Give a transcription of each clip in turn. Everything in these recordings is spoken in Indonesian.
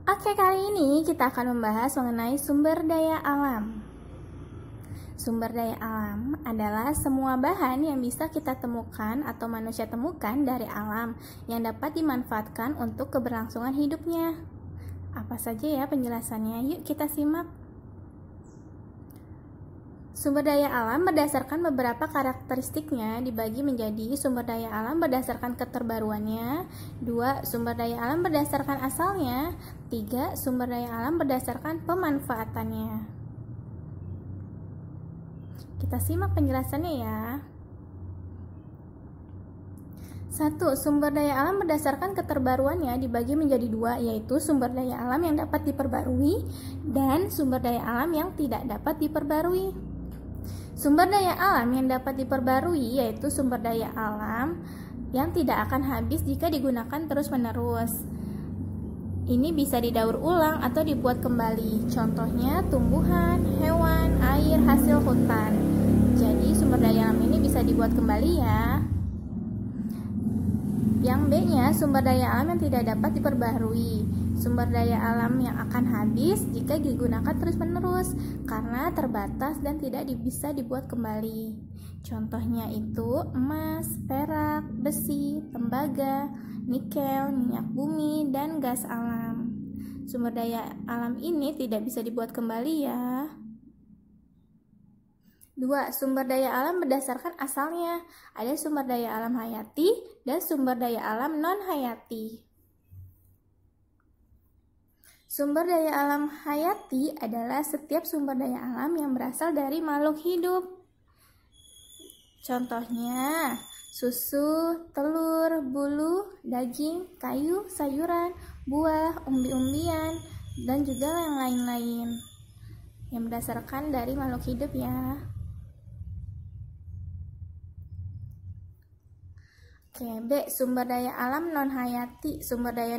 Oke, kali ini kita akan membahas mengenai sumber daya alam. Sumber daya alam adalah semua bahan yang bisa kita temukan atau manusia temukan dari alam yang dapat dimanfaatkan untuk keberlangsungan hidupnya. Apa saja ya penjelasannya? Yuk kita simak. Sumber daya alam berdasarkan beberapa karakteristiknya dibagi menjadi sumber daya alam berdasarkan keterbaruannya, 2. Sumber daya alam berdasarkan asalnya, 3. Sumber daya alam berdasarkan pemanfaatannya. Kita simak penjelasannya ya. 1. Sumber daya alam berdasarkan keterbaruannya dibagi menjadi 2, yaitu sumber daya alam yang dapat diperbarui dan sumber daya alam yang tidak dapat diperbarui. Sumber daya alam yang dapat diperbarui yaitu sumber daya alam yang tidak akan habis jika digunakan terus-menerus. Ini bisa didaur ulang atau dibuat kembali. Contohnya tumbuhan, hewan, air, hasil hutan. Jadi sumber daya alam ini bisa dibuat kembali ya. Yang B-nya sumber daya alam yang tidak dapat diperbarui. Sumber daya alam yang akan habis jika digunakan terus-menerus karena terbatas dan tidak bisa dibuat kembali. Contohnya itu emas, perak, besi, tembaga, nikel, minyak bumi, dan gas alam. Sumber daya alam ini tidak bisa dibuat kembali ya. 2. Sumber daya alam berdasarkan asalnya. Ada sumber daya alam hayati dan sumber daya alam non-hayati. Sumber daya alam hayati adalah setiap sumber daya alam yang berasal dari makhluk hidup. Contohnya, susu, telur, bulu, daging, kayu, sayuran, buah, umbi-umbian, dan juga yang lain-lain yang berdasarkan dari makhluk hidup ya. Oke, B. Sumber daya alam non-hayati. Sumber daya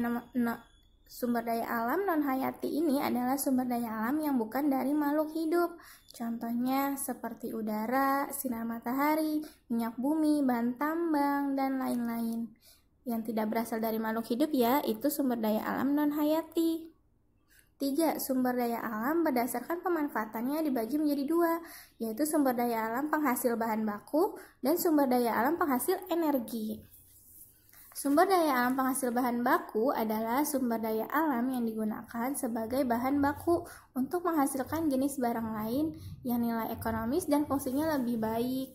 alam non-hayati ini adalah sumber daya alam yang bukan dari makhluk hidup. Contohnya seperti udara, sinar matahari, minyak bumi, bahan tambang, dan lain-lain. Yang tidak berasal dari makhluk hidup ya, itu sumber daya alam non-hayati. 3. Sumber daya alam berdasarkan pemanfaatannya dibagi menjadi 2, yaitu sumber daya alam penghasil bahan baku dan sumber daya alam penghasil energi. Sumber daya alam penghasil bahan baku adalah sumber daya alam yang digunakan sebagai bahan baku untuk menghasilkan jenis barang lain yang nilai ekonomis dan fungsinya lebih baik.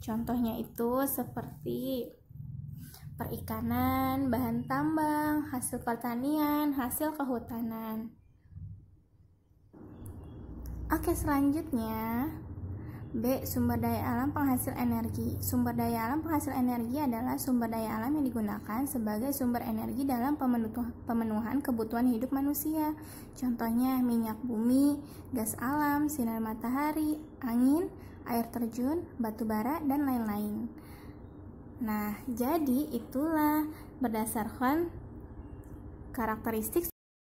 Contohnya itu seperti perikanan, bahan tambang, hasil pertanian, hasil kehutanan. Oke, selanjutnya B. Sumber daya alam penghasil energi. Sumber daya alam penghasil energi adalah sumber daya alam yang digunakan sebagai sumber energi dalam pemenuhan kebutuhan hidup manusia. Contohnya minyak bumi, gas alam, sinar matahari, angin, air terjun, batu bara, dan lain-lain. Nah, jadi itulah berdasarkan karakteristik